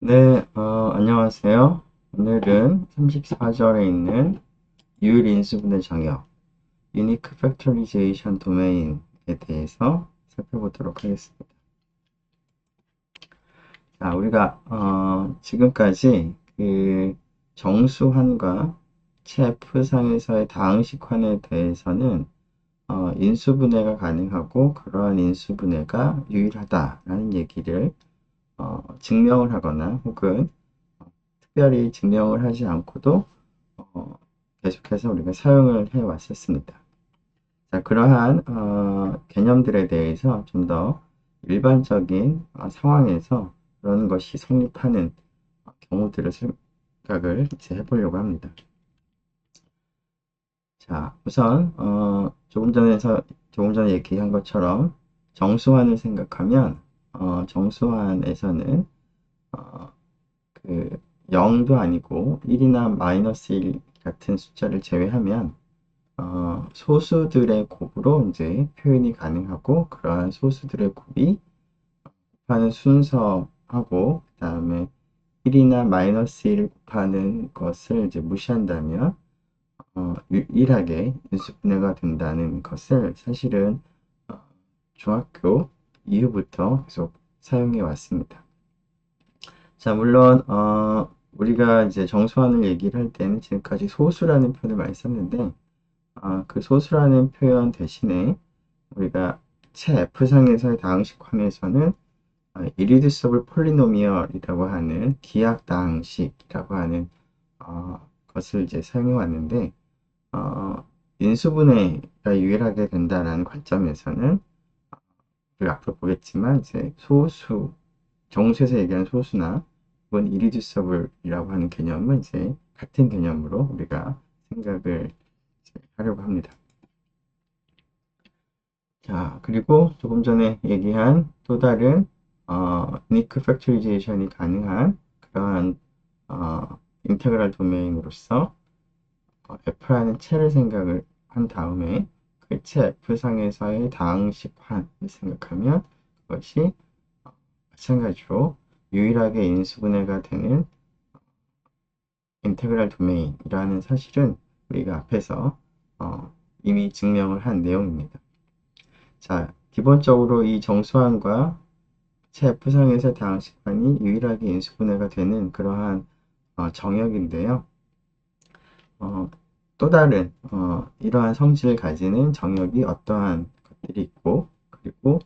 네, 안녕하세요. 오늘은 34절에 있는 유일 인수분해 정역, Unique Factorization Domain에 대해서 살펴보도록 하겠습니다. 자, 우리가 지금까지 그 정수환과 체프상에서의 다항식환에 대해서는 인수분해가 가능하고 그러한 인수분해가 유일하다라는 얘기를 증명을 하거나 혹은 특별히 증명을 하지 않고도 계속해서 우리가 사용을 해 왔었습니다. 자, 그러한 개념들에 대해서 좀 더 일반적인 상황에서 그런 것이 성립하는 경우들을 생각을 이제 해보려고 합니다. 자, 우선 조금 전에 얘기한 것처럼 정수환을 생각하면 정수환에서는 어, 그 0도 아니고 1이나 마이너스 1 같은 숫자를 제외하면 소수들의 곱으로 이제 표현이 가능하고 그러한 소수들의 곱이 곱하는 순서하고 그 다음에 1이나 마이너스 1을 곱하는 것을 이제 무시한다면 유일하게 인수분해가 된다는 것을 사실은 어, 중학교 이후부터 계속 사용해 왔습니다. 자, 물론 우리가 이제 정수환을 얘기를 할 때는 지금까지 소수라는 표현을 많이 썼는데 그 소수라는 표현 대신에 우리가 체 F상에서의 다항식환에서는 irreducible polynomial이라고 하는 기하다항식이라고 하는 것을 이제 사용해 왔는데 인수분해가 유일하게 된다는 관점에서는 우리가 앞으로 보겠지만 이제 소수 정수에서 얘기하는 소수나 혹은 irreducible이라고 하는 개념은 이제 같은 개념으로 우리가 생각을 하려고 합니다. 자, 그리고 조금 전에 얘기한 또 다른 unique factorization이 가능한 그러한 인테그랄 도메인으로서 F라는 체를 생각을 한 다음에 그 체 F상에서의 다항식환을 생각하면 그것이 마찬가지로 유일하게 인수분해가 되는 인테그랄 도메인이라는 사실은 우리가 앞에서 이미 증명을 한 내용입니다. 자, 기본적으로 이 정수환과 체 F상에서 다항식환이 유일하게 인수분해가 되는 그러한 정역인데요. 어, 또 다른 이러한 성질을 가지는 정역이 어떠한 것들이 있고 그리고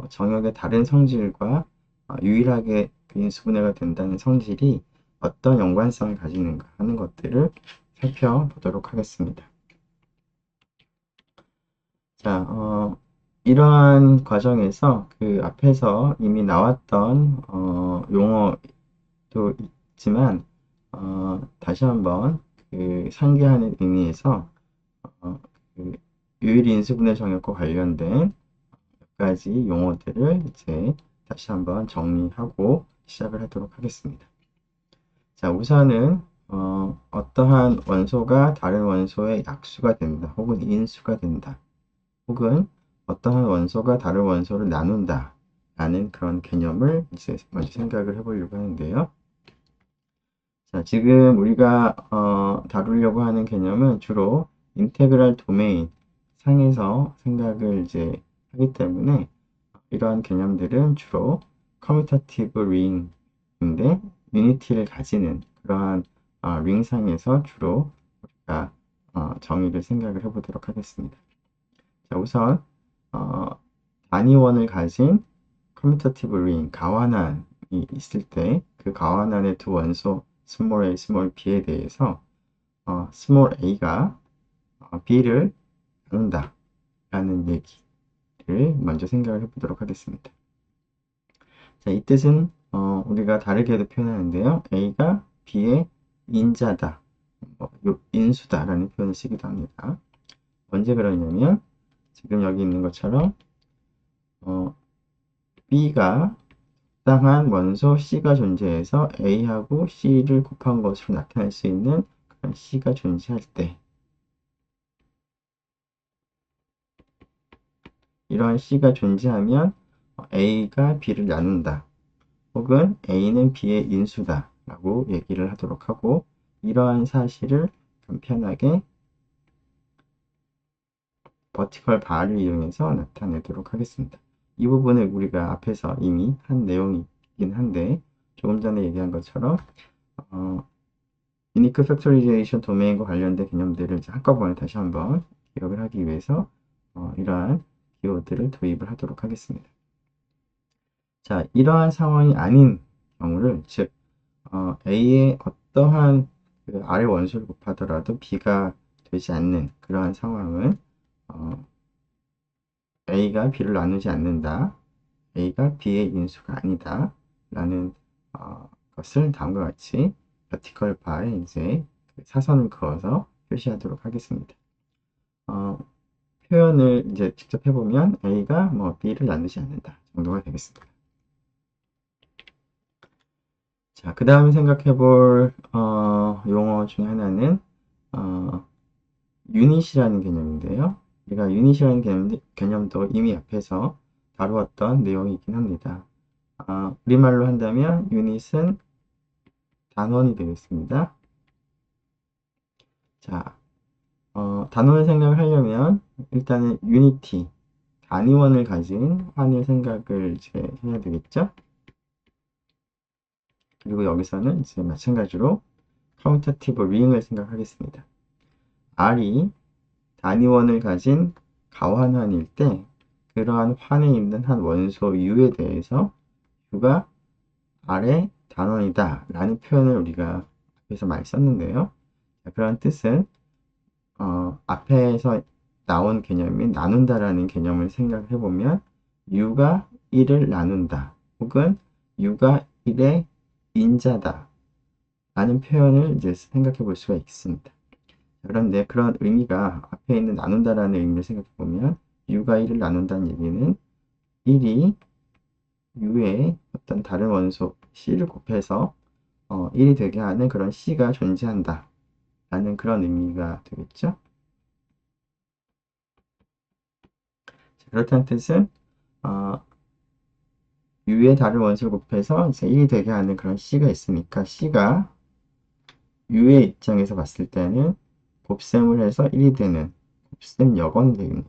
정역의 다른 성질과 유일하게 그 인수분해가 된다는 성질이 어떤 연관성을 가지는가 하는 것들을 살펴보도록 하겠습니다. 자, 이러한 과정에서 그 앞에서 이미 나왔던 용어도 있지만 다시 한번 그 상기하는 의미에서 그 유일 인수분해 정역과 관련된 몇 가지 용어들을 이제 다시 한번 정리하고 시작을 하도록 하겠습니다. 자, 우선은 어떠한 원소가 다른 원소의 약수가 된다, 혹은 인수가 된다, 혹은 어떠한 원소가 다른 원소를 나눈다 라는 그런 개념을 이제 먼저 생각을 해보려고 하는데요. 자, 지금 우리가 다루려고 하는 개념은 주로 인테그랄 도메인 상에서 생각을 이제 하기 때문에 이러한 개념들은 주로 커뮤터티브 링인데 유니티를 가지는 그러한 링상에서 주로 우리가 정의를 생각을 해보도록 하겠습니다. 자, 우선 어, 단위원을 가진 커뮤터티브 링 가완한이 있을 때 그 가완한의 두 원소 스몰 a, 스몰 b에 대해서 스몰 a가 b를 나눈다 라는 얘기를 먼저 생각을 해보도록 하겠습니다. 자, 이 뜻은 우리가 다르게도 표현하는데요. a가 b의 인자다, 인수다 라는 표현을 쓰기도 합니다. 언제 그러냐면 지금 여기 있는 것처럼 B가 적당한 원소 C가 존재해서 A하고 C를 곱한 것으로 나타낼 수 있는 그런 C가 존재할 때 이러한 C가 존재하면 A가 B를 나눈다, 혹은 A는 B의 인수다 라고 얘기를 하도록 하고, 이러한 사실을 간편하게 버티컬 바를 이용해서 나타내도록 하겠습니다. 이 부분을 우리가 앞에서 이미 한 내용이긴 한데, 조금 전에 얘기한 것처럼 유니크 팩토리제이션 도메인과 관련된 개념들을 이제 한꺼번에 다시 한번 기억을 하기 위해서 이러한 기호들을 도입을 하도록 하겠습니다. 자, 이러한 상황이 아닌 경우를, 즉 A의 어떠한 그 아래 원소를 곱하더라도 B가 되지 않는 그러한 상황은 A가 B를 나누지 않는다, A가 B의 인수가 아니다 라는 것을 다음과 같이 vertical bar에 이제 그 사선을 그어서 표시하도록 하겠습니다. 표현을 이제 직접 해보면 A가 뭐 B를 나누지 않는다 정도가 되겠습니다. 자, 그 다음에 생각해 볼 용어 중에 하나는 유닛이라는 개념인데요. 우리가 유닛이라는 개념도 이미 앞에서 다루었던 내용이긴 합니다. 우리말로 한다면 유닛은 단원이 되겠습니다. 자, 단원을 생각을 하려면 일단은 유니티, 단위원을 가진 환을 생각을 이제 해야 되겠죠. 그리고 여기서는 이제 마찬가지로 카운터티브 링을 생각하겠습니다. R이 단위원을 가진 가환환일 때 그러한 환에 있는 한 원소 U에 대해서 U가 R의 단원이다 라는 표현을 우리가 앞에서 많이 썼는데요. 그런 뜻은 앞에서 나온 개념인 나눈다라는 개념을 생각해 보면 U가 1을 나눈다 혹은 U가 1의 인자다 라는 표현을 이제 생각해 볼 수가 있습니다. 그런데 그런 의미가 앞에 있는 나눈다라는 의미를 생각해 보면 U가 1을 나눈다는 얘기는 1이 U의 어떤 다른 원소 C를 곱해서 1이 되게 하는 그런 C가 존재한다 라는 그런 의미가 되겠죠. 그렇다는 뜻은 U의 다른 원소를 곱해서 이제 1이 되게 하는 그런 C가 있으니까 C가 U의 입장에서 봤을 때는 곱셈을 해서 1이 되는 곱셈 여건이 됩니다.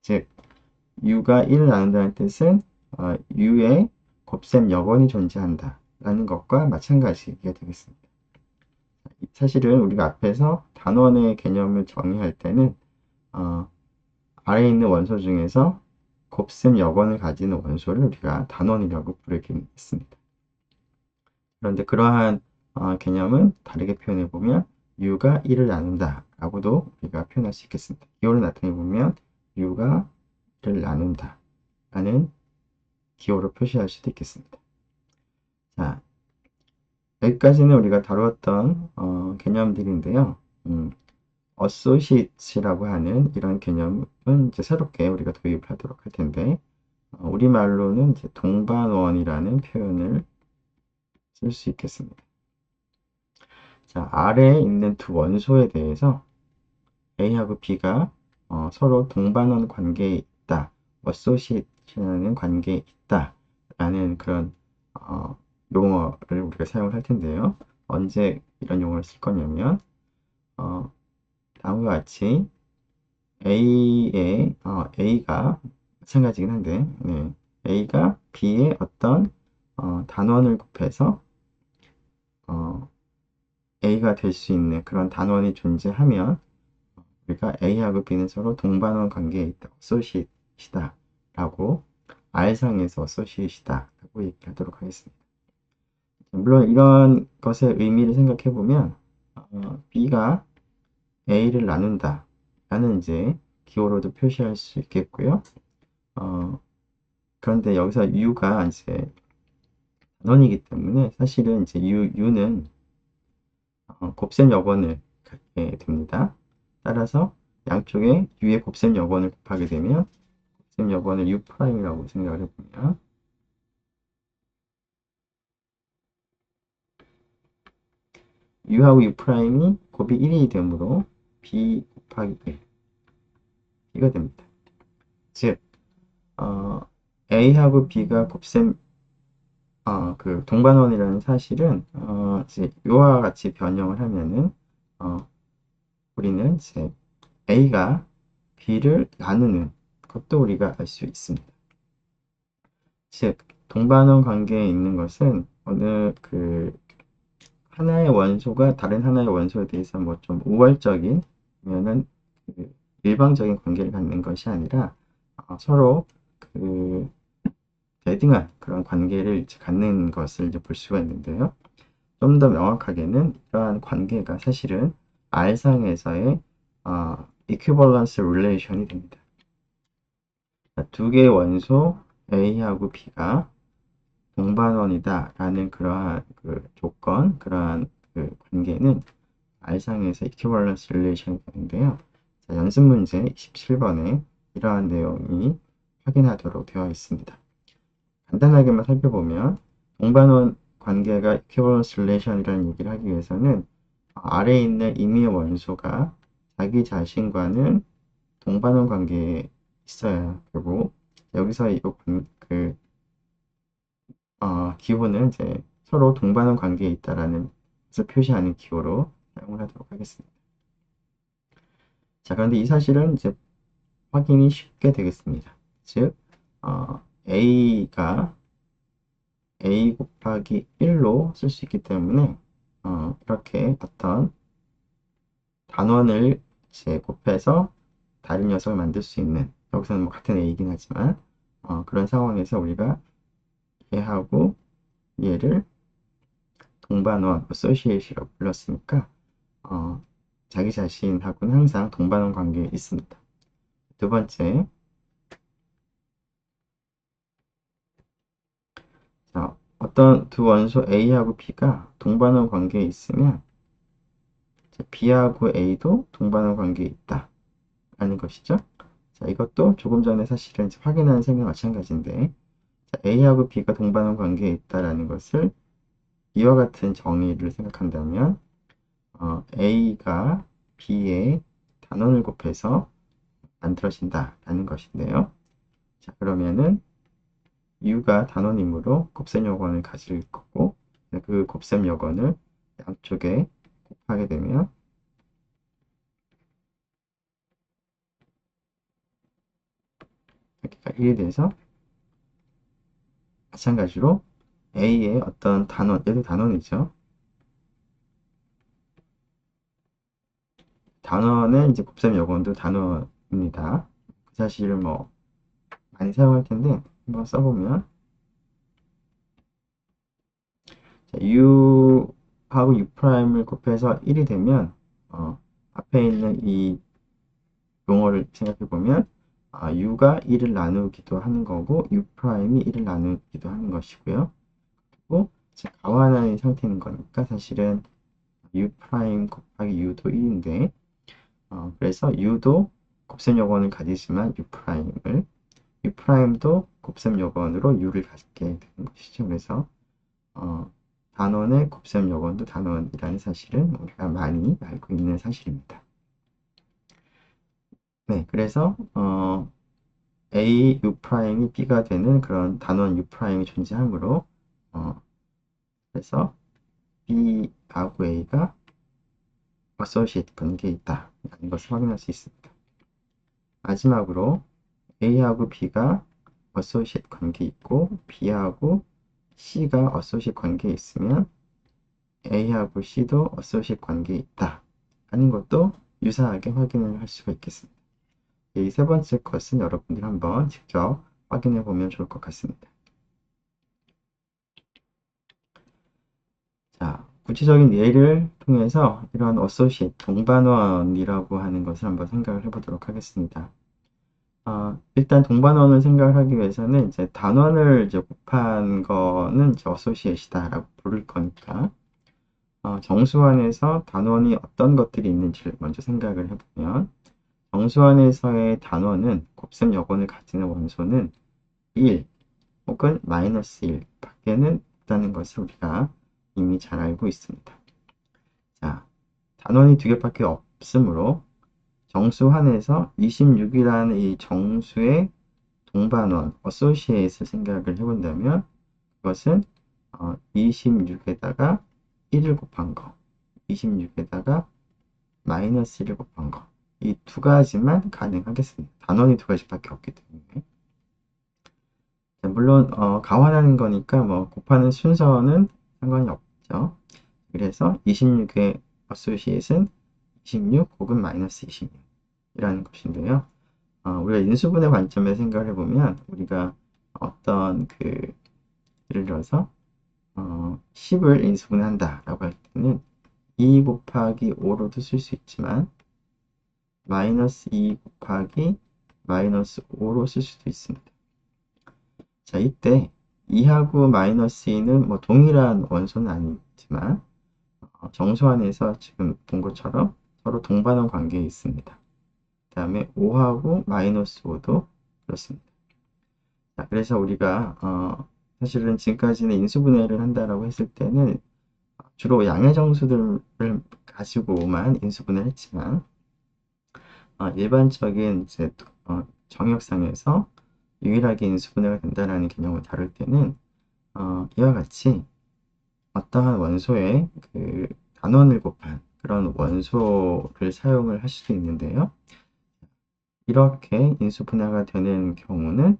즉 U가 1을 나눈다는 뜻은 U의 곱셈 여건이 존재한다 라는 것과 마찬가지가 되겠습니다. 사실은 우리가 앞에서 단원의 개념을 정의할 때는 아래에 있는 원소 중에서 곱셈 여건을 가지는 원소를 우리가 단원이라고 부르긴 했습니다. 그런데 그러한 개념은 다르게 표현해 보면 U가 1을 나눈다 라고도 우리가 표현할 수 있겠습니다. 기호를 나타내 보면 U가 1을 나눈다 라는 기호로 표시할 수도 있겠습니다. 자, 여기까지는 우리가 다루었던 개념들인데요. associates라고 하는 이런 개념은 이제 새롭게 우리가 도입하도록 할 텐데, 우리말로는 이제 동반원이라는 표현을 쓸 수 있겠습니다. 자, 아래에 있는 두 원소에 대해서 A하고 B가 서로 동반원 관계에 있다, associate라는 관계에 있다 라는 그런 용어를 우리가 사용을 할 텐데요. 언제 이런 용어를 쓸 거냐면 다음과 같이 A가 마찬가지긴 한데 A가 B의 어떤 단원을 곱해서 A가 될 수 있는 그런 단원이 존재하면 우리가 A하고 B는 서로 동반원 관계에 있다, associate이다 라고 R상에서 associate이다 라고 얘기하도록 하겠습니다. 물론 이런 것의 의미를 생각해 보면 B가 A를 나눈다 라는 이제 기호로도 표시할 수 있겠고요. 그런데 여기서 U가 이제 단원이기 때문에 사실은 이제 U는 곱셈 여건을 갖게 됩니다. 따라서 양쪽에 U의 곱셈 여건을 곱하게 되면 곱셈 여건을 U'이라고 생각을 해보면 U하고 U'이 곱이 1이 되므로 B 곱하기 1 B가 됩니다. 즉, 어, A하고 B가 곱셈, 그 동반원이라는 사실은, 이제 이와 같이 변형을 하면은, 어, 우리는 이제 A가 B를 나누는 것도 우리가 알 수 있습니다. 즉, 동반원 관계에 있는 것은 어느 하나의 원소가 다른 하나의 원소에 대해서 뭐 좀 우월적인, 아니면은 그 일방적인 관계를 갖는 것이 아니라 서로 그 대등한 그런 관계를 이제 갖는 것을 이제 볼 수가 있는데요. 좀 더 명확하게는 이러한 관계가 사실은 R상에서의 equivalence relation이 됩니다. 두 개의 원소 A하고 B가 동반원이다 라는 그러한 조건, 그러한 관계는 R상에서 equivalence relation이 되는데요. 자, 연습 문제 27번에 이러한 내용이 확인하도록 되어 있습니다. 간단하게만 살펴보면 동반원 관계가 equivalence relation이라는 얘기를 하기 위해서는 아래에 있는 임의의 원소가 자기 자신과는 동반원 관계에 있어야 되고, 여기서 기호는 이제 서로 동반원 관계에 있다라는 것을 표시하는 기호로 사용을 하도록 하겠습니다. 자, 그런데 이 사실은 이제 확인이 쉽게 되겠습니다. 즉, A가 A 곱하기 1로 쓸 수 있기 때문에 이렇게 어떤 단원을 이제 곱해서 다른 녀석을 만들 수 있는, 여기서는 뭐 같은 A이긴 하지만 그런 상황에서 우리가 얘하고 얘를 동반원, associate이라고 불렀으니까 자기 자신하고는 항상 동반원 관계에 있습니다. 두 번째, 자, 어떤 두 원소 A하고 B가 동반원 관계에 있으면 B하고 A도 동반원 관계에 있다 라는 것이죠. 자, 이것도 조금 전에 사실은 이제 확인한 셈과 마찬가지인데, 자, A하고 B가 동반원 관계에 있다라는 것을 이와 같은 정의를 생각한다면 A가 B의 단원을 곱해서 만들어진다라는 것인데요. 자, 그러면은 U가 단원이므로 곱셈 요건을 가질 거고, 그 곱셈 요건을 양쪽에 곱하게 되면 여기가 1이 돼서, 마찬가지로 A의 어떤 단원, 얘도 단원이죠. 단원의 이제 곱셈 요건도 단원입니다. 그 사실을 뭐 많이 사용할 텐데 한번 써보면, 자, U하고 U'을 곱해서 1이 되면 앞에 있는 이 용어를 생각해 보면 U가 1을 나누기도 하는 거고 U'이 1을 나누기도 하는 것이고요. 그리고 가환하는 상태인 거니까 사실은 U' 곱하기 U도 1인데, 그래서 U도 곱셈 요건을 가지지만 U'도 곱셈 요건으로 U를 갖게 되는 것이죠. 그래서 단원의 곱셈 요건도 단원이라는 사실은 우리가 많이 알고 있는 사실입니다. 네, 그래서 A, U'이 B가 되는 그런 단원 U'이 존재하므로 그래서 B하고 A가 associate 관계에 있다라는 것을 확인할 수 있습니다. 마지막으로 A하고 B가 associate 관계에 있고 B하고 C가 associate 관계에 있으면 A하고 C도 associate 관계에 있다 하는 것도 유사하게 확인을 할 수가 있겠습니다. 이 세 번째 것은 여러분들이 한번 직접 확인해 보면 좋을 것 같습니다. 자, 구체적인 예를 통해서 이런 associate, 동반원이라고 하는 것을 한번 생각을 해보도록 하겠습니다. 일단 동반원을 생각을 하기 위해서는 이제 단원을 이제 곱한 거는 이제 associate이다라고 부를 거니까, 정수환에서 단원이 어떤 것들이 있는지를 먼저 생각을 해보면, 정수환에서의 단원은 곱셈 여건을 가지는 원소는 1 혹은 마이너스 1 밖에는 없다는 것을 우리가 이미 잘 알고 있습니다. 자, 단원이 두 개밖에 없으므로 정수환에서 26이라는 이 정수의 동반원, 어소시에이트를 생각을 해본다면 그것은 26에다가 1을 곱한 거, 26에다가 마이너스 1을 곱한 거. 이 두 가지만 가능하겠습니다. 단원이 두 가지밖에 없기 때문에. 물론 가환하는 거니까 뭐 곱하는 순서는 상관이 없죠. 그래서 26의 어소시에이트는 26 혹은 마이너스 26이라는 것인데요. 우리가 인수분해 관점에서 생각을 해보면 우리가 어떤 예를 들어서 10을 인수분해한다 라고 할 때는 2 곱하기 5로도 쓸 수 있지만 마이너스 2 곱하기 마이너스 5로 쓸 수도 있습니다. 자, 이때 2하고 마이너스 2는 뭐 동일한 원소는 아니지만 정수안에서 지금 본 것처럼 서로 동반원 관계에 있습니다. 그 다음에 5하고 마이너스 5도 그렇습니다. 자, 그래서 우리가 사실은 지금까지는 인수분해를 한다라고 했을 때는 주로 양의 정수들을 가지고만 인수분해를 했지만 일반적인 이제 정역상에서 유일하게 인수분해가 된다라는 개념을 다룰 때는 이와 같이 어떠한 원소의 단원을 곱한 그런 원소를 사용을 할 수도 있는데요. 이렇게 인수분해가 되는 경우는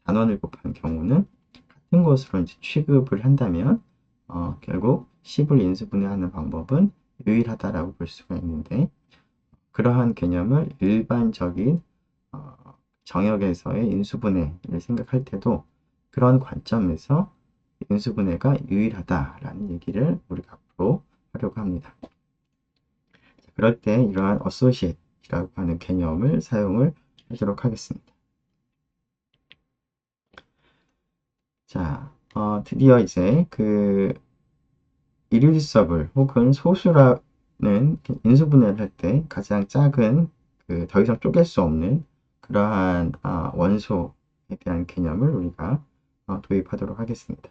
단원을 곱한 경우는 같은 것으로 이제 취급을 한다면 결국 10을 인수분해하는 방법은 유일하다라고 볼 수가 있는데 그러한 개념을 일반적인 정역에서의 인수분해를 생각할 때도 그런 관점에서 인수분해가 유일하다라는 얘기를 우리가 앞으로 하려고 합니다. 그럴 때 이러한 associate라고 하는 개념을 사용을 하도록 하겠습니다. 자, 드디어 이제 irreducible 혹은 소수라는 인수분해를 할 때 가장 작은 더 이상 쪼갤 수 없는 그러한 원소에 대한 개념을 우리가 도입하도록 하겠습니다.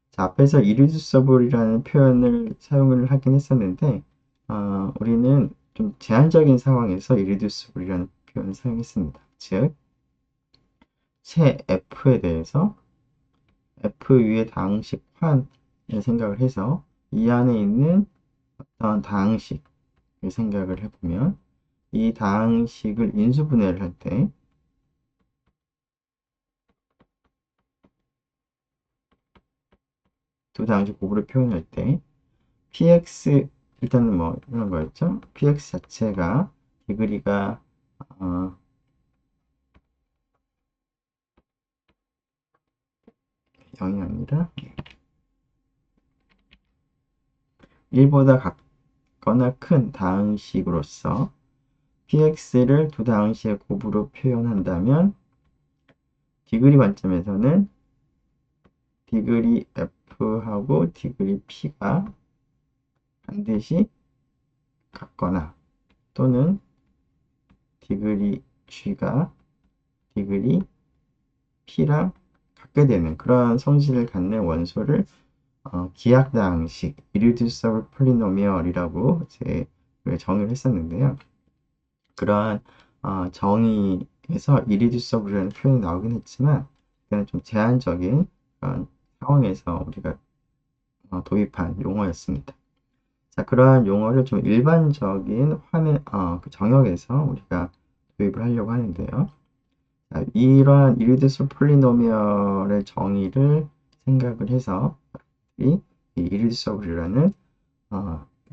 자, 앞에서 irreducible이라는 표현을 사용을 하긴 했었는데 우리는 좀 제한적인 상황에서 irreducible이라는 표현을 사용했습니다. 즉, 체 F에 대해서 F 위의 다항식환을 생각을 해서 이 안에 있는 어떤 다항식을 생각을 해보면 이 다항식을 인수분해를 할 때 두 다항식 곱으로 표현할 때 px 일단은 뭐 이런 거였죠. px 자체가 디그리가 0이 아니라 1보다 같거나 큰 다항식으로서 px를 두 다항식의 곱으로 표현한다면 디그리 관점에서는 디그리 f하고 디그리 p가 반드시 같거나 또는 디그리 g가 디그리 p랑 같게 되는 그런 성질을 갖는 원소를 기하다항식 irreducible polynomial이라고 이제 정의를 했었는데요. 그러한 정의에서 irreducible이라는 표현이 나오긴 했지만 그는 좀 제한적인 그런 상황에서 우리가 도입한 용어였습니다. 자, 그러한 용어를 좀 일반적인 정역에서 우리가 도입을 하려고 하는데요. 자, 이러한 irreducible polynomial의 정의를 생각을 해서 이 irreducible이라는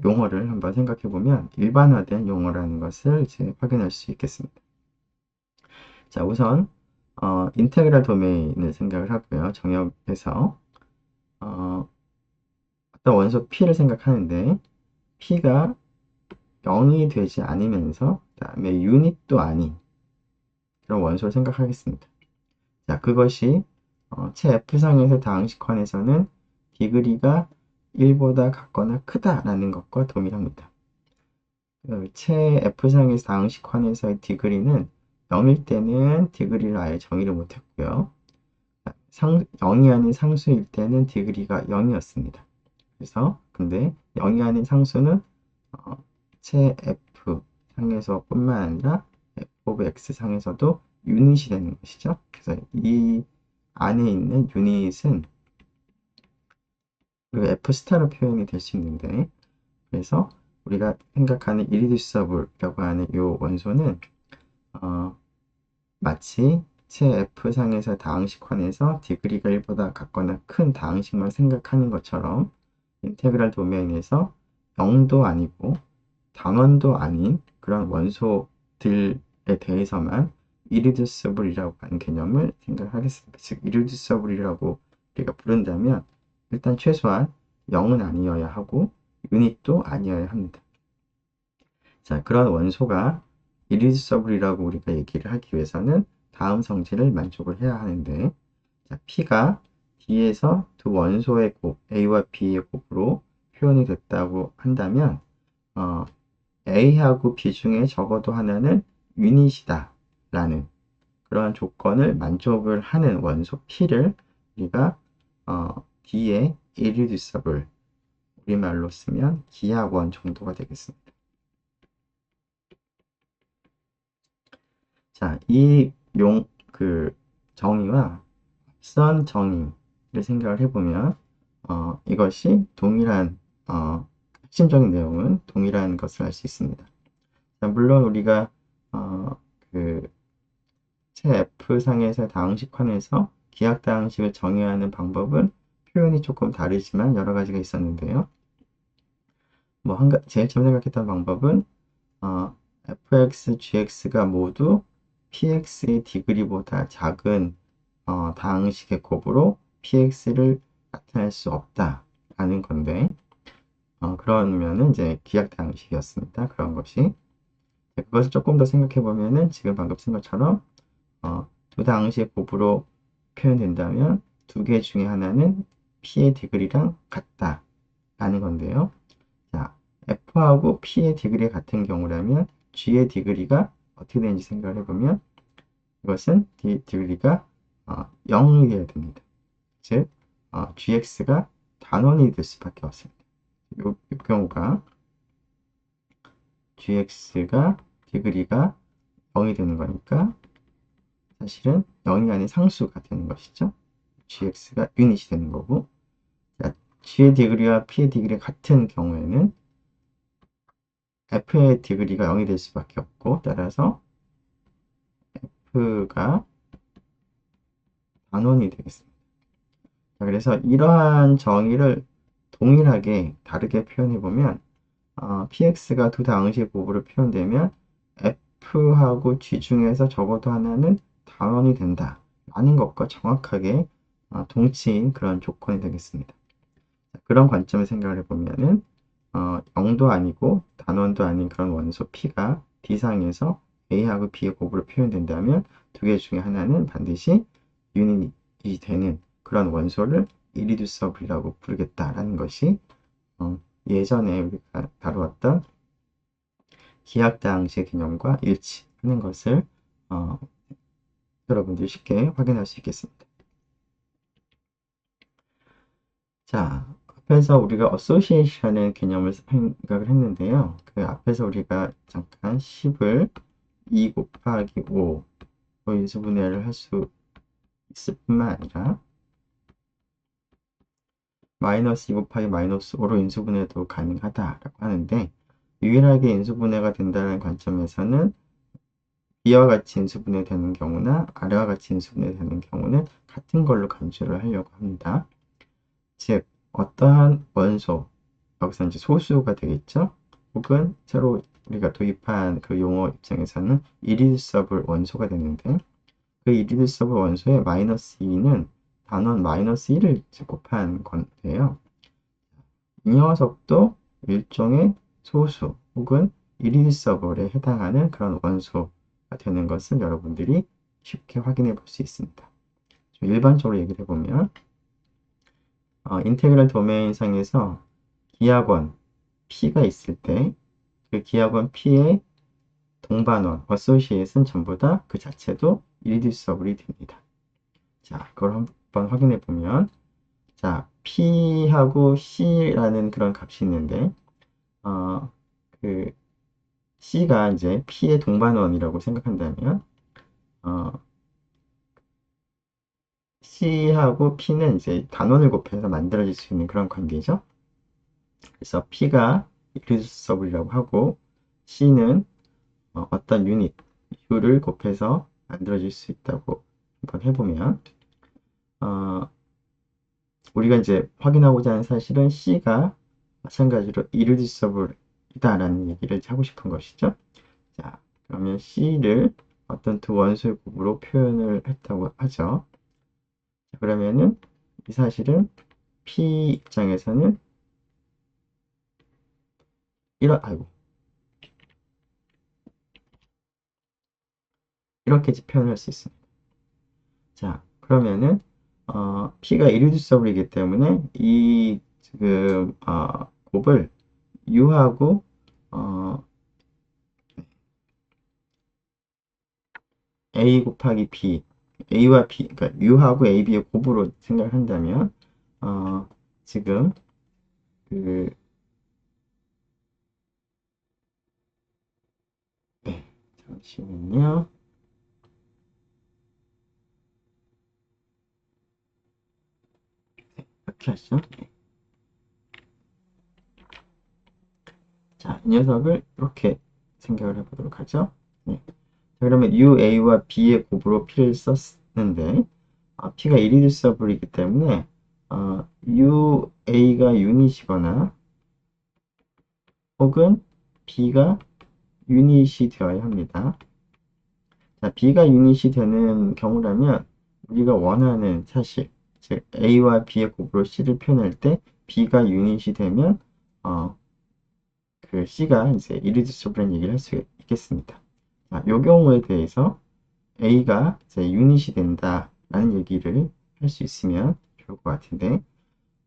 용어를 한번 생각해 보면 일반화된 용어라는 것을 이제 확인할 수 있겠습니다. 자, 우선 인테그랄 도메인을 생각을 하고요. 정역에서 어떤 원소 P를 생각하는데 P가 0이 되지 않으면서 그다음에 유닛도 아닌 그런 원소를 생각하겠습니다. 자, 그것이 체 F상에서 다항식환에서는 디그리가 1보다 같거나 크다라는 것과 동일합니다. 체 F상에서 다항식환에서의 디그리는 0일 때는 디그리를 아예 정의를 못했고요. 0이 아닌 상수일 때는 디그리가 0이었습니다. 그래서 근데 0이 아닌 상수는 체 F 상에서 뿐만 아니라 f of x 상에서도 유닛이 되는 것이죠. 그래서 이 안에 있는 유닛은 그리고 f 스타로 표현이 될 수 있는데, 그래서 우리가 생각하는 irreducible이라고 하는 이 원소는 마치 체 F상에서 다항식환에서 디그리가 1보다 같거나 큰 다항식만 생각하는 것처럼 인테그랄 도메인에서 0도 아니고 단원도 아닌 그런 원소들에 대해서만 irreducible이라고 하는 개념을 생각하겠습니다. 즉, irreducible이라고 우리가 부른다면 일단 최소한 0은 아니어야 하고 유닛도 아니어야 합니다. 자, 그런 원소가 irreducible이라고 우리가 얘기를 하기 위해서는 다음 성질을 만족을 해야 하는데, 자, P가 D에서 두 원소의 곱, A와 B의 곱으로 표현이 됐다고 한다면 A하고 B 중에 적어도 하나는 유닛이다 라는 그러한 조건을 만족을 하는 원소 P를 우리가 D의 irreducible, 우리말로 쓰면 기하원 정도가 되겠습니다. 자, 정의와 앞선 정의를 생각을 해보면, 이것이 동일한, 핵심적인 내용은 동일한 것을 알 수 있습니다. 자, 물론 우리가, 그, 체 F상에서 다항식환에서 기하다항식을 정의하는 방법은 표현이 조금 다르지만 여러 가지가 있었는데요. 제일 처음 생각했던 방법은, fx, gx가 모두 px의 디그리보다 작은 다항식의 곱으로 px를 나타낼 수 없다라는 건데, 그러면은 이제 기하다항식이었습니다. 그런 것이. 그것을 조금 더 생각해 보면은 지금 방금 쓴 것처럼 두 다항식의 곱으로 표현된다면 두 개 중에 하나는 p의 디그리랑 같다라는 건데요. 자, F하고 P의 디그리가 같은 경우라면 G의 디그리가 어떻게 되는지 생각을 해보면 이것은 디그리가 0이 되어야 됩니다. 즉, GX가 단원이 될 수밖에 없습니다. 이 경우가 GX가 디그리가 0이 되는 거니까 사실은 0이 아닌 상수가 되는 것이죠. GX가 유닛이 되는 거고, 자, G의 디그리와 P의 디그리가 같은 경우에는 F의 디그리가 0이 될 수밖에 없고, 따라서 F가 단원이 되겠습니다. 자, 그래서 이러한 정의를 동일하게 다르게 표현해보면 px가 두 다항식 곱으로 표현되면 f하고 g 중에서 적어도 하나는 단원이 된다 라는 것과 정확하게 동치인 그런 조건이 되겠습니다. 자, 그런 관점을 생각을 해보면은 0도 아니고 단원도 아닌 그런 원소 p가 D상에서 A하고 B의 곱으로 표현된다면 두 개 중에 하나는 반드시 유닛이 되는 그런 원소를 irreducible이라고 부르겠다라는 것이 예전에 우리가 다루었던 기하다항식 개념과 일치하는 것을 여러분들이 쉽게 확인할 수 있겠습니다. 자, 앞에서 우리가 association의 개념을 생각을 했는데요. 그 앞에서 우리가 잠깐 10을 2 곱하기 5로 인수분해를 할 수 있을 뿐만 아니라 마이너스 2 곱하기 마이너스 5로 인수분해도 가능하다라고 하는데, 유일하게 인수분해가 된다는 관점에서는 위와 같이 인수분해 되는 경우나 아래와 같이 인수분해 되는 경우는 같은 걸로 간주를 하려고 합니다. 즉, 어떠한 원소, 여기서 이제 소수가 되겠죠? 혹은 새로 우리가 도입한 그 용어 입장에서는 irreducible 원소가 되는데, 그 irreducible 원소의 마이너스 2는 단원 마이너스 1을 곱한 건데요. 이 녀석도 일종의 소수 혹은 irreducible에 해당하는 그런 원소가 되는 것을 여러분들이 쉽게 확인해 볼 수 있습니다. 일반적으로 얘기를 해보면 인테그랄 도메인 상에서 기하권 P가 있을 때 그 기하권 P의 동반원, associate은 전부 다 그 자체도 irreducible이 됩니다. 자, 그걸 한번 확인해 보면, 자, P하고 C라는 그런 값이 있는데, 그 C가 이제 P의 동반원이라고 생각한다면, 어, C하고 P는 이제 단원을 곱해서 만들어질 수 있는 그런 관계죠. 그래서 P가 irreducible이라고 하고, C는 어떤 유닛, U를 곱해서 만들어질 수 있다고 한번 해보면, 어, 우리가 이제 확인하고자 하는 사실은 C가 마찬가지로 irreducible이다라는 얘기를 하고 싶은 것이죠. 자, 그러면 C를 어떤 두 원소의 곱으로 표현을 했다고 하죠. 그러면은 이 사실은 P 입장에서는 아이고, 이렇게 표현할 수 있습니다. 자, 그러면은 P가 irreducible이기 때문에 이 지금 곱을 U하고 어, A 곱하기 B, A와 B, 그러니까 U하고 A, B의 곱으로 생각을 한다면 지금 그 네, 잠시만요. 이렇게 하죠. 네. 자, 이 녀석을 이렇게 생각을 해보도록 하죠. 네. 그러면 UA와 B의 곱으로 P를 썼는데 P가 irreducible이기 때문에 UA가 유닛이거나 혹은 B가 유닛이 되어야 합니다. 자, B가 유닛이 되는 경우라면 우리가 원하는 사실, 즉 A와 B의 곱으로 C를 표현할 때 B가 유닛이 되면 그 C가 이제 irreducible이라는 얘기를 할 수 있겠습니다. 자, 이 경우에 대해서 A가 이제 유닛이 된다라는 얘기를 할 수 있으면 좋을 것 같은데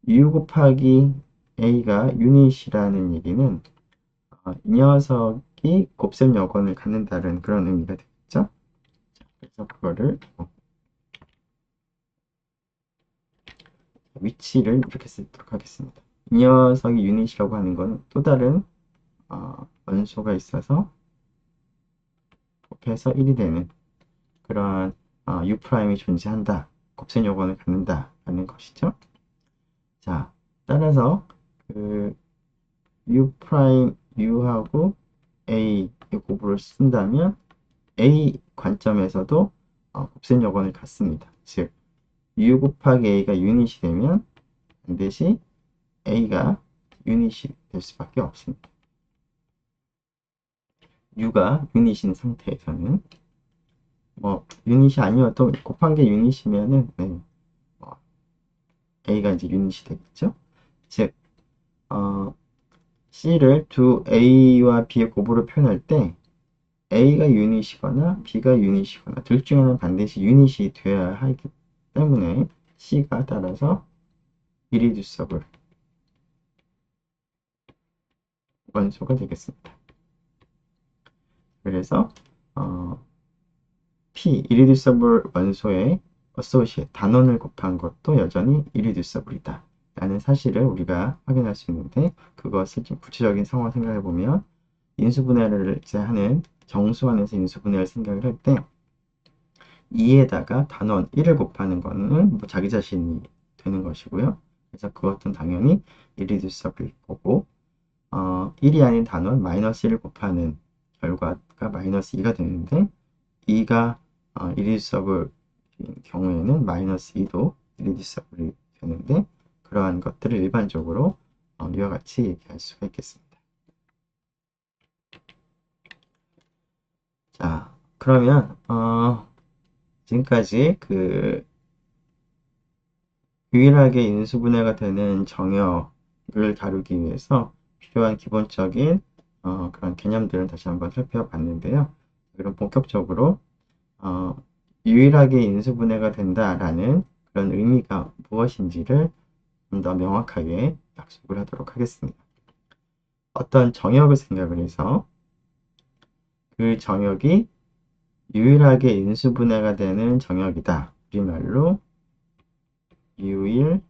U 곱하기 A가 유닛이라는 얘기는 이 녀석이 곱셈 여건을 갖는다는 그런 의미가 되겠죠. 그래서 그거를 위치를 이렇게 쓰도록 하겠습니다. 이 녀석이 유닛이라고 하는 것은 또 다른 원소가 있어서 곱해서 1이 되는 그러한 U'이 존재한다. 곱셈 요건을 갖는다. 라는 것이죠. 자, 따라서 그 U', U하고 A 의 곱으로 쓴다면 A 관점에서도 곱셈 요건을 갖습니다. 즉, U 곱하기 A가 유닛이 되면 반드시 A가 유닛이 될 수밖에 없습니다. U가 유닛인 상태에서는 유닛이 아니어도 곱한 게 유닛이면은 네, A가 이제 유닛이 되겠죠. 즉 C를 두 A와 B의 곱으로 표현할 때 A가 유닛이거나 B가 유닛이거나 둘 중에 하나는 반드시 유닛이 되어야 하기 때문에 C가 따라서 irreducible 원소가 되겠습니다. 그래서 P, irreducible 원소의 associate, 단원을 곱한 것도 여전히 irreducible이다. 라는 사실을 우리가 확인할 수 있는데 그것을 좀 구체적인 상황 생각해 보면 인수분해를 이제 하는 정수 안에서 인수분해를 생각을 할 때 2에다가 단원 1을 곱하는 거는 뭐 자기 자신이 되는 것이고요. 그래서 그것은 당연히 irreducible일 거고 1이 아닌 단원 마이너스 1을 곱하는 결과가 마이너스 2가 되는데 2가 irreducible인 경우에는 마이너스 2도 irreducible이 되는데 그러한 것들을 일반적으로 이와 같이 얘기할 수가 있겠습니다. 자, 그러면 지금까지 그 유일하게 인수분해가 되는 정역을 다루기 위해서 필요한 기본적인 그런 개념들을 다시 한번 살펴봤는데요. 그럼 본격적으로 어, 유일하게 인수분해가 된다라는 그런 의미가 무엇인지를 좀 더 명확하게 약속을 하도록 하겠습니다. 어떤 정역을 생각을 해서 그 정역이 유일하게 인수분해가 되는 정역이다. 우리말로 유일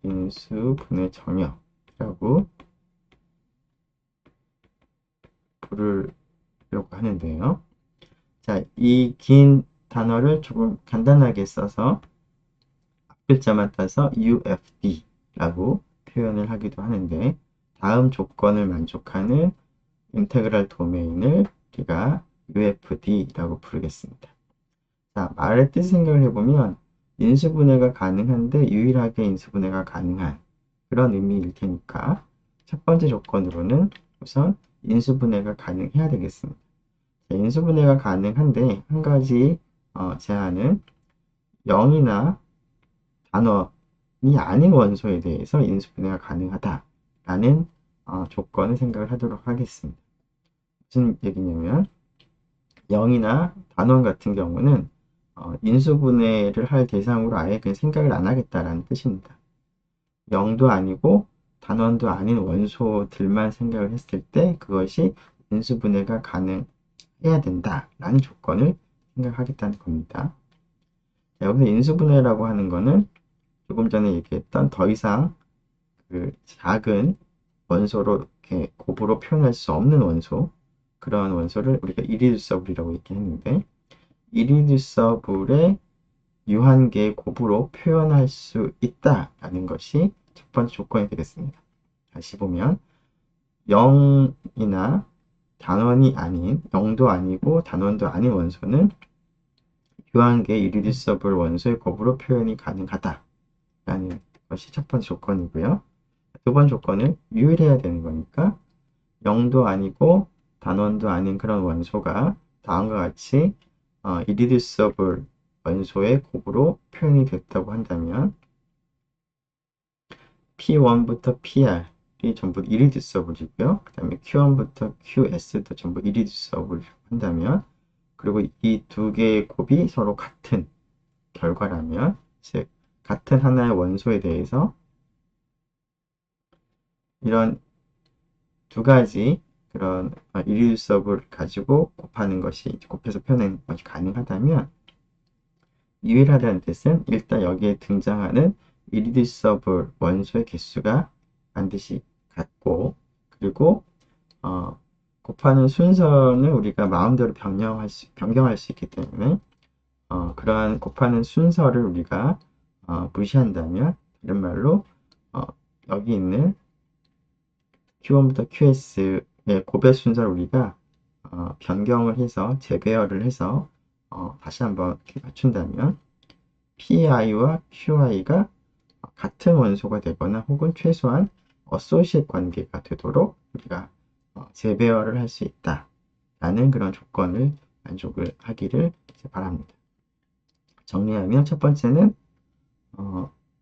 인수분해 정역이라고 부르려고 하는데요. 자, 이 긴 단어를 조금 간단하게 써서 글자만 따서 UFD라고 표현을 하기도 하는데, 다음 조건을 만족하는 인테그랄 도메인을 우리가 UFD라고 부르겠습니다. 자, 말의 뜻 생각을 해보면 인수분해가 가능한데 유일하게 인수분해가 가능한 그런 의미일 테니까 첫 번째 조건으로는 우선 인수분해가 가능해야 되겠습니다. 자, 인수분해가 가능한데 한 가지 제한은 0이나 단원이 아닌 원소에 대해서 인수분해가 가능하다라는 조건을 생각을 하도록 하겠습니다. 무슨 얘기냐면 0이나 단원 같은 경우는 인수분해를 할 대상으로 아예 그냥 생각을 안 하겠다라는 뜻입니다. 0도 아니고 단원도 아닌 원소들만 생각을 했을 때 그것이 인수분해가 가능해야 된다라는 조건을 생각하겠다는 겁니다. 자, 여기서 인수분해라고 하는 거는 조금 전에 얘기했던 더 이상 그 작은 원소로 이렇게 곱으로 표현할 수 없는 원소, 그런 원소를 우리가 이리듀서블이라고 얘기했는데, 이리듀서블의 유한계의 곱으로 표현할 수 있다라는 것이 첫 번째 조건이 되겠습니다. 다시 보면 0이나 단원이 아닌 0도 아니고 단원도 아닌 원소는 유한계 이리듀서블 원소의 곱으로 표현이 가능하다라는 것이 첫 번째 조건이고요. 두 번째 조건은 유일해야 되는 거니까 0도 아니고 단원도 아닌 그런 원소가 다음과 같이 irreducible 원소의 곱으로 표현이 됐다고 한다면 P1부터 PR이 전부 irreducible이고요. 그 다음에 Q1부터 QS도 전부 irreducible 한다면, 그리고 이 두 개의 곱이 서로 같은 결과라면, 즉 같은 하나의 원소에 대해서 이런 두 가지 그런 irreducible을 가지고 곱하는 것이, 곱해서 표현하는 것이 가능하다면, 유일하다는 뜻은 일단 여기에 등장하는 irreducible 원소의 개수가 반드시 같고, 그리고 곱하는 순서는 우리가 마음대로 변경할 수 있기 때문에 그러한 곱하는 순서를 우리가 무시한다면, 다른 말로 여기 있는 Q1부터 QS의 곱의 순서를 우리가 변경을 해서 재배열을 해서 다시 한번 이렇게 맞춘다면 PI와 QI가 같은 원소가 되거나 혹은 최소한 어소시에이트 관계가 되도록 우리가 재배열을 할 수 있다라는 그런 조건을 만족을 하기를 바랍니다. 정리하면 첫 번째는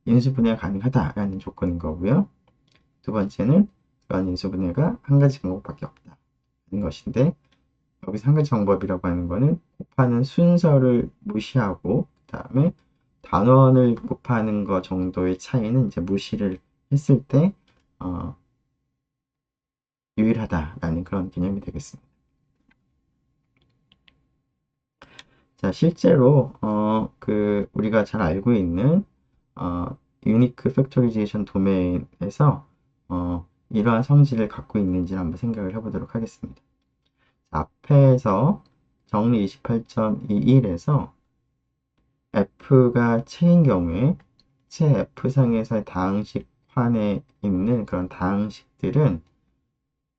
인수분해가 가능하다라는 조건인 거고요. 두 번째는 그런 인수분해가 한 가지 방법밖에 없다는 것인데, 여기서 한 가지 방법이라고 하는 거는 곱하는 순서를 무시하고 그 다음에 단원을 곱하는 것 정도의 차이는 이제 무시를 했을 때 유일하다라는 그런 개념이 되겠습니다. 자, 실제로 우리가 잘 알고 있는 유니크 팩토리제이션 도메인에서 이러한 성질을 갖고 있는지 한번 생각을 해보도록 하겠습니다. 앞에서 정리 28.21에서 F가 체인 경우에 체 F상에서의 다항식환에 있는 그런 다항식들은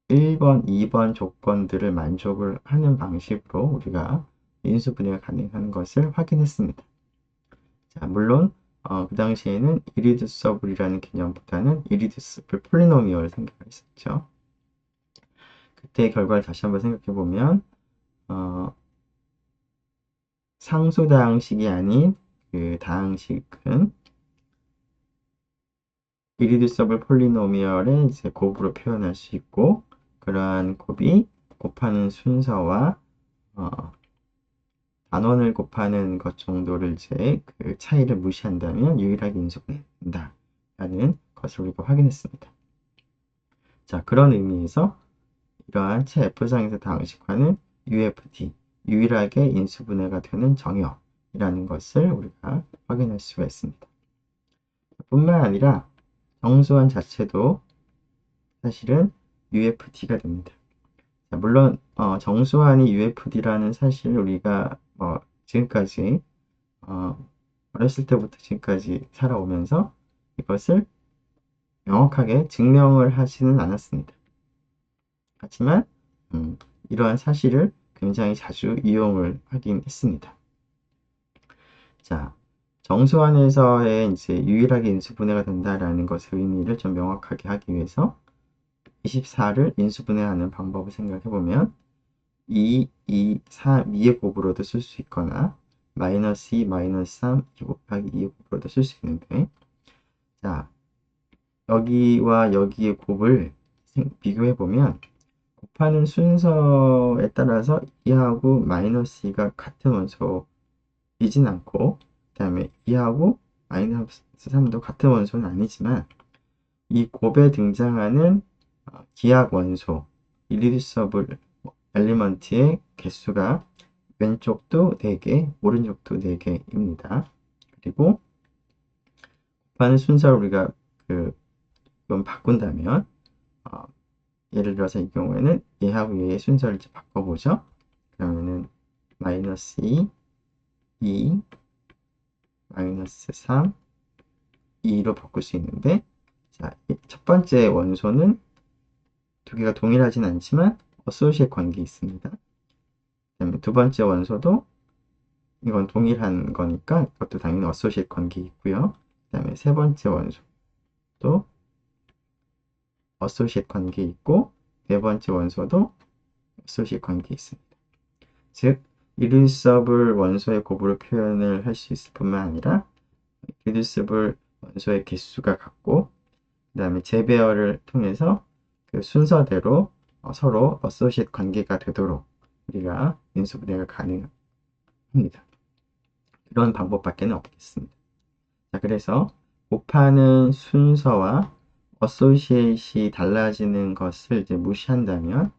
1번, 2번 조건들을 만족을 하는 방식으로 우리가 인수분해가 가능한 것을 확인했습니다. 자, 물론 그 당시에는 irreducible이라는 개념보다는 irreducible polynomial 생각을 했었죠. 그때의 결과를 다시 한번 생각해 보면 상수 다항식이 아닌 그 다항식은 irreducible polynomial의 이제 곱으로 표현할 수 있고, 그러한 곱이 곱하는 순서와 단원을 곱하는 것 정도를 이제 그 차이를 무시한다면 유일하게 인수분해된다 라는 것을 우리가 확인했습니다. 자, 그런 의미에서 이러한 체 F상에서 다항식화는 UFD, 유일하게 인수분해가 되는 정역이라는 것을 우리가 확인할 수가 있습니다. 뿐만 아니라 정수환 자체도 사실은 UFD가 됩니다. 물론 정수환이 UFD라는 사실 우리가 지금까지 어, 어렸을 때부터 지금까지 살아오면서 이것을 명확하게 증명을 하지는 않았습니다. 하지만 이러한 사실을 굉장히 자주 이용을 하긴 했습니다. 자, 정수환에서의 이제 유일하게 인수분해가 된다라는 것의 의미를 좀 명확하게 하기 위해서 24를 인수분해하는 방법을 생각해 보면 2, 2, 3, 2의 곱으로도 쓸 수 있거나 마이너스 2, 마이너스 3, 2 곱하기 2의 곱으로도 쓸 수 있는데 자, 여기와 여기의 곱을 비교해 보면 곱하는 순서에 따라서 2하고 마이너스 2가 같은 원소이진 않고 그 다음에 2하고 마이너스 3도 같은 원소는 아니지만 이 곱에 등장하는 기하 원소, irreducible 엘리먼트의 개수가 왼쪽도 4개, 오른쪽도 4개입니다. 그리고 곱하는 순서를 우리가 좀 바꾼다면 예를 들어서 이 경우에는 얘하고 얘의 순서를 이제 바꿔보죠. 그러면은 마이너스 2, 2, 마이너스 3, 2로 바꿀 수 있는데 자, 첫 번째 원소는 두 개가 동일하진 않지만 어소시에이트 관계 있습니다. 그다음에 두 번째 원소도 이건 동일한 거니까 이것도 당연히 어소시에이트 관계 있고요. 그 다음에 세 번째 원소도 어소시에이트 관계 있고 네 번째 원소도 어소시에이트 관계 있습니다. 즉 irreducible 원소의 곱으로 표현을 할 수 있을 뿐만 아니라 irreducible 원소의 개수가 같고 그 다음에 재배열을 통해서 그 순서대로 서로 어소시에이트 관계가 되도록 우리가 인수분해가 가능합니다. 이런 방법밖에 없겠습니다. 자, 그래서 곱하는 순서와 어소시에이트이 달라지는 것을 이제 무시한다면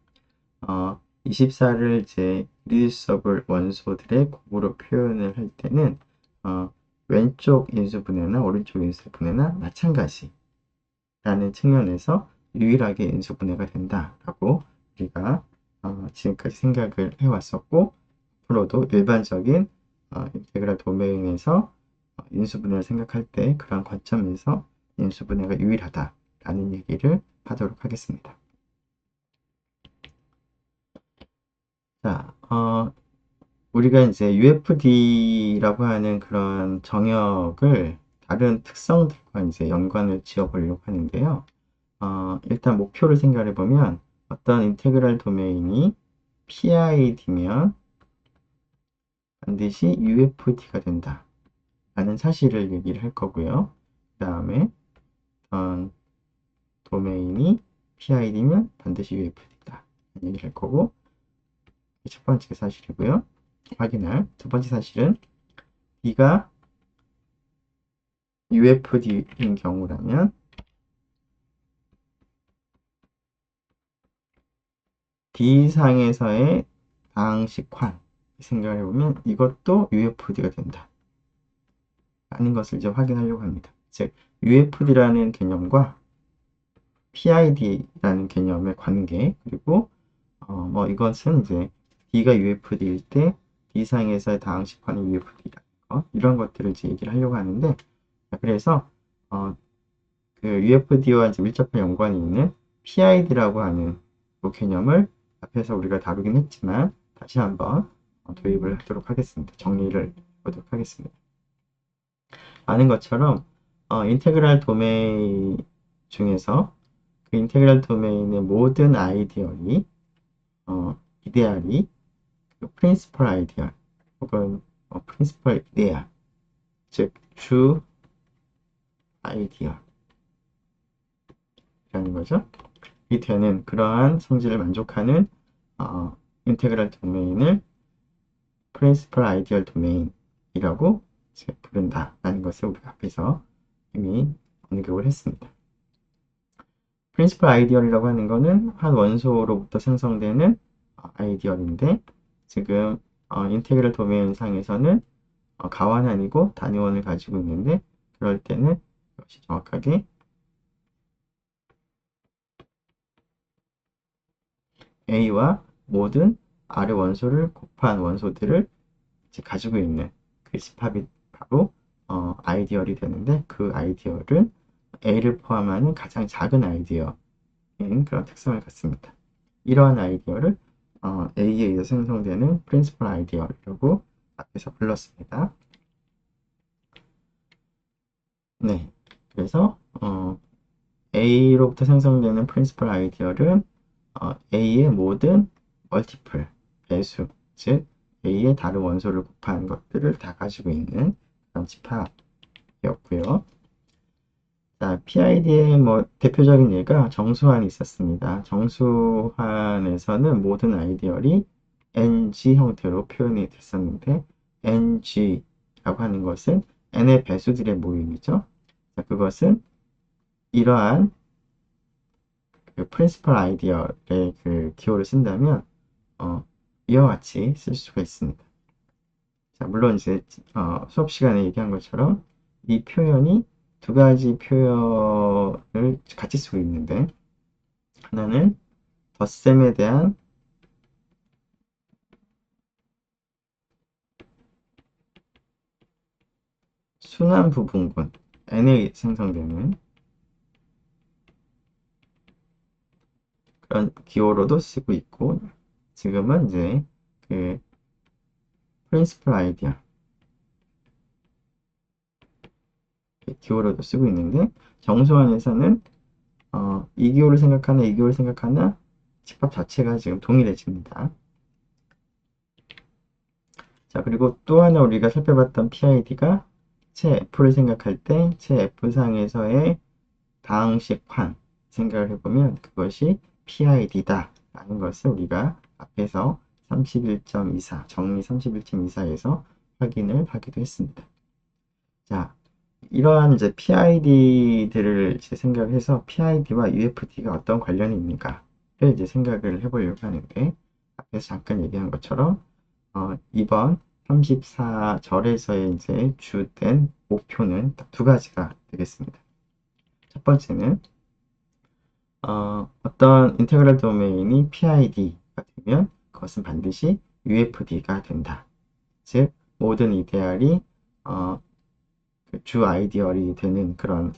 24를 이제 리듀서블 원소들의 곱으로 표현을 할 때는 왼쪽 인수분해나 오른쪽 인수분해나 마찬가지라는 측면에서 유일하게 인수분해가 된다라고 우리가 지금까지 생각을 해왔었고 앞으로도 일반적인 인테그랄 도메인에서 인수분해를 생각할 때 그런 관점에서 인수분해가 유일하다라는 얘기를 하도록 하겠습니다. 자, 우리가 이제 UFD라고 하는 그런 정역을 다른 특성들과 이제 연관을 지어 보려고 하는데요. 일단 목표를 생각해 보면 어떤 인테그랄 도메인이 PID면 반드시 UFD가 된다 라는 사실을 얘기를 할 거고요. 그 다음에 어떤 도메인이 PID면 반드시 UFD다 라는 얘기를 할 거고 첫 번째 사실이고요. 확인할 두 번째 사실은 D가 UFD인 경우라면 D상에서의 다항식환 생각을 해보면 이것도 UFD가 된다 라는 것을 이제 확인하려고 합니다. 즉 UFD라는 개념과 PID라는 개념의 관계 그리고 이것은 이제 D가 UFD일 때 D상에서의 다항식환이 UFD다 이런 것들을 이제 얘기를 하려고 하는데 그래서 그 UFD와 이제 밀접한 연관이 있는 PID라고 하는 그 개념을 앞에서 우리가 다루긴 했지만 다시 한번 도입을 하도록 하겠습니다. 정리를 해보도록 하겠습니다. 아는 것처럼 인테그랄 도메인 중에서 그 인테그랄 도메인의 모든 아이디얼이 이데알이 그 프린시펄 아이디얼 혹은 프린시펄 이데알 즉 주 아이디얼이라는 거죠. 이 되는 그러한 성질을 만족하는 인테그랄 도메인을 프린시펄 아이디얼 도메인이라고 부른다라는 것을 우리가 앞에서 이미 언급을 했습니다. 프린시펄 아이디얼이라고 하는 것은 한 원소로부터 생성되는 아이디얼인데 지금 인테그랄 도메인 상에서는 가완환이고 단위원을 가지고 있는데 그럴 때는 이것이 정확하게 A와 모든 R의 원소를 곱한 원소들을 이제 가지고 있는 그 집합이 바로 아이디얼이 되는데, 그 아이디얼은 A를 포함하는 가장 작은 아이디어인 그런 특성을 갖습니다. 이러한 아이디어를 A에 의해서 생성되는 프린시플 아이디어라고 앞에서 불렀습니다. 네, 그래서 A로부터 생성되는 프린시플 아이디어는 A의 모든 멀티플, 배수, 즉 A의 다른 원소를 곱한 것들을 다 가지고 있는 그런 집합이었고요. 자, PID의 뭐 대표적인 예가 정수환이 있었습니다. 정수환에서는 모든 아이디얼이 NG 형태로 표현이 됐었는데, NG라고 하는 것은 N의 배수들의 모임이죠. 자, 그것은 이러한 그 프린시플 아이디어의 그 기호를 쓴다면 이와 같이 쓸 수가 있습니다. 자, 물론 이제 수업 시간에 얘기한 것처럼 이 표현이 두 가지 표현을 같이 쓰고 있는데, 하나는 덧셈에 대한 순환 부분군 n에 생성되는 그런 기호로도 쓰고 있고, 지금은 이제 그 프린시플 아이디어 기호로도 쓰고 있는데, 정수환에서는 이 기호를 생각하나 이 기호를 생각하나 집합 자체가 지금 동일해집니다. 자, 그리고 또 하나 우리가 살펴봤던 PID가 체 F를 생각할 때 체 F상에서의 다항식 환 생각을 해보면 그것이 PID다 라는 것을 우리가 앞에서 31.24 정리 31.24에서 확인을 하기도 했습니다. 자, 이러한 이제 PID들을 이제 생각해서 PID와 UFD가 어떤 관련이 있는가를 이제 생각을 해보려고 하는데, 앞에서 잠깐 얘기한 것처럼 이번 34절에서의 이제 주된 목표는 딱 두 가지가 되겠습니다. 첫 번째는 어떤 인테그랄 도메인이 PID가 되면 그것은 반드시 UFD가 된다. 즉 모든 이데알이 주 아이디얼이 되는 그런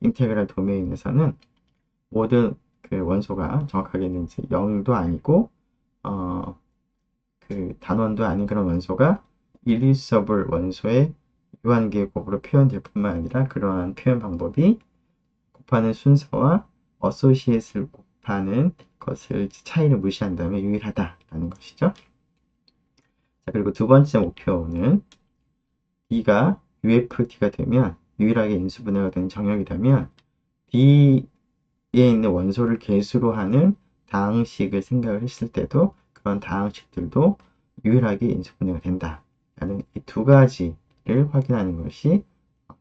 인테그랄 도메인에서는 모든 그 원소가 정확하게는 이제 0도 아니고 그 단원도 아닌 그런 원소가 irreducible 원소의 유한계곱으로 표현될 뿐만 아니라, 그러한 표현 방법이 곱하는 순서와 associate를 곱하는 것을 차이를 무시한다면 유일하다라는 것이죠. 자, 그리고 두 번째 목표는 D가 UFD가 되면, 유일하게 인수분해가 되는 정역이라면 D에 있는 원소를 개수로 하는 다항식을 생각을 했을 때도 그런 다항식들도 유일하게 인수분해가 된다라는 이 두 가지를 확인하는 것이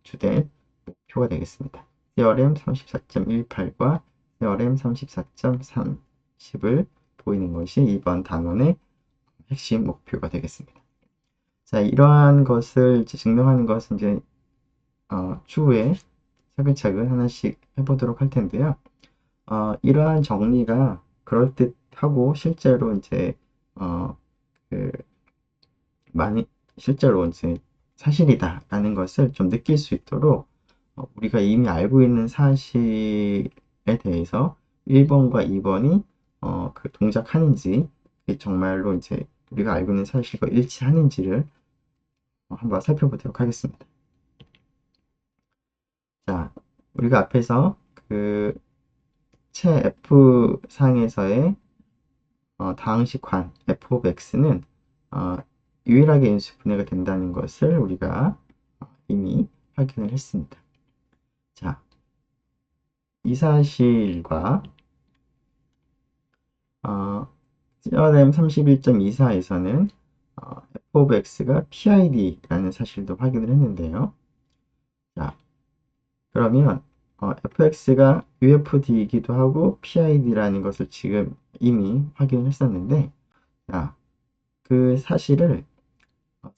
주된 목표가 되겠습니다. theorem 34.18과 theorem 34.30을 보이는 것이 이번 단원의 핵심 목표가 되겠습니다. 자, 이러한 것을 이제 증명하는 것은 이제 추후에 차근차근 하나씩 해보도록 할 텐데요. 이러한 정리가 그럴듯하고 실제로 이제 그 많이 실제로 이제 사실이다라는 것을 좀 느낄 수 있도록 우리가 이미 알고 있는 사실에 대해서 1번과 2번이 그 동작하는지, 정말로 이제 우리가 알고 있는 사실과 일치하는지를 한번 살펴보도록 하겠습니다. 자, 우리가 앞에서 그 체 F 상에서의 다항식환 f of x는 유일하게 인수분해가 된다는 것을 우리가 이미 확인을 했습니다. 자, 이 사실과 theorem 31.24에서는 f of x가 PID라는 사실도 확인을 했는데요. 자, 그러면 fx가 UFD이기도 하고 PID라는 것을 지금 이미 확인을 했었는데, 자, 그 사실을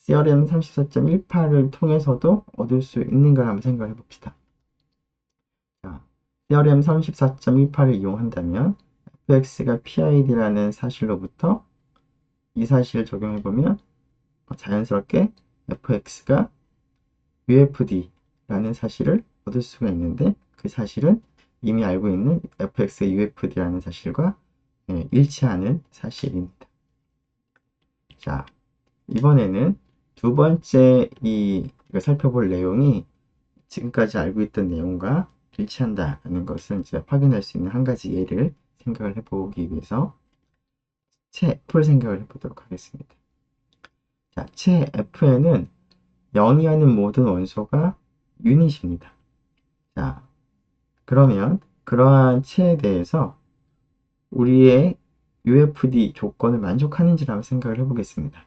theorem 34.18을 통해서도 얻을 수 있는가 한번 생각해 봅시다. 자, theorem 34.18을 이용한다면 fx가 PID라는 사실로부터 이 사실을 적용해보면 자연스럽게 fx가 UFD라는 사실을 얻을 수가 있는데 그 사실은 이미 알고 있는 fx의 UFD라는 사실과 일치하는 사실입니다. 자, 이번에는 두 번째 이거 살펴볼 내용이 지금까지 알고 있던 내용과 일치한다는 것을 이제 확인할 수 있는 한 가지 예를 생각을 해보기 위해서 채 F를 생각을 해보도록 하겠습니다. 자, 채 F에는 0이 아닌 모든 원소가 유닛입니다. 자, 그러면 그러한 채에 대해서 우리의 UFD 조건을 만족하는지를 한번 생각을 해보겠습니다.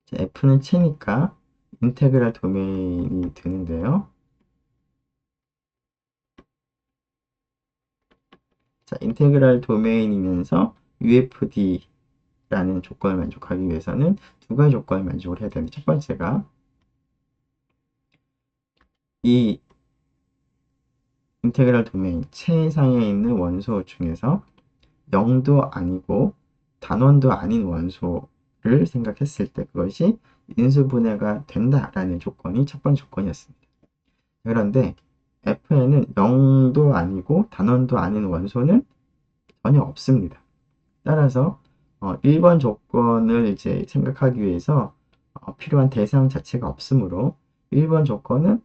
자, F는 채니까 인테그랄 도메인이 되는데요. 자, 인테그랄 도메인이면서 UFD라는 조건을 만족하기 위해서는 두 가지 조건을 만족을 해야 되는데 첫 번째가 이 인테그랄 도메인 최상에 있는 원소 중에서 0도 아니고 단원도 아닌 원소를 생각했을 때 그것이 인수분해가 된다라는 조건이 첫 번째 조건이었습니다. 그런데 F에는 0도 아니고 단원도 아닌 원소는 전혀 없습니다. 따라서 1번 조건을 이제 생각하기 위해서 필요한 대상 자체가 없으므로 1번 조건은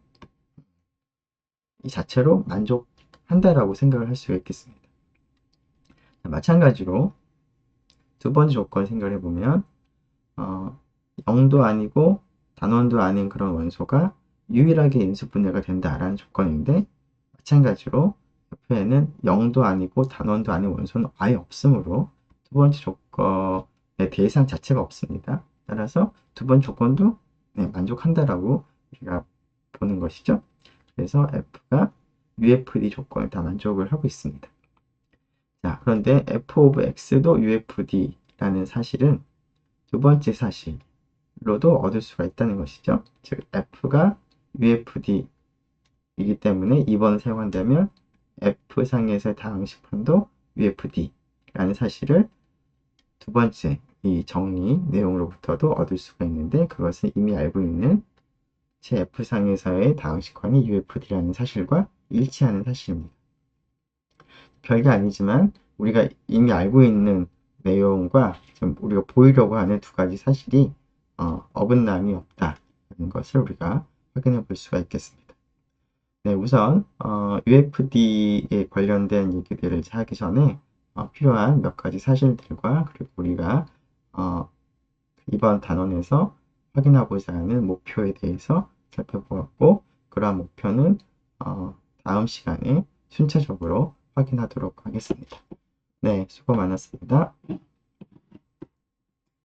이 자체로 만족한다라고 생각을 할 수가 있겠습니다. 마찬가지로 두 번째 조건 생각을 해보면 0도 아니고 단원도 아닌 그런 원소가 유일하게 인수분해가 된다라는 조건인데 마찬가지로 F에는 0도 아니고 단원도 아닌 원소는 아예 없으므로 두 번째 조건의 대상 자체가 없습니다. 따라서 두 번째 조건도 만족한다라고 우리가 보는 것이죠. 그래서 F가 UFD 조건을 다 만족을 하고 있습니다. 자, 그런데 f of x도 UFD라는 사실은 두 번째 사실로도 얻을 수가 있다는 것이죠. 즉, f가 UFD이기 때문에 2번을 사용한다면 F상에서의 다항식판도 UFD라는 사실을 두 번째 이 정리 내용으로부터도 얻을 수가 있는데 그것은 이미 알고 있는 제 F상에서의 다항식환이 UFD라는 사실과 일치하는 사실입니다. 별게 아니지만 우리가 이미 알고 있는 내용과 좀 우리가 보이려고 하는 두 가지 사실이 어긋남이 없다는 것을 우리가 확인해 볼 수가 있겠습니다. 네, 우선 UFD에 관련된 얘기들을 하기 전에 필요한 몇 가지 사실들과 그리고 우리가 이번 단원에서 확인하고자 하는 목표에 대해서 살펴보았고 그러한 목표는 다음 시간에 순차적으로 확인하도록 하겠습니다. 네, 수고 많았습니다.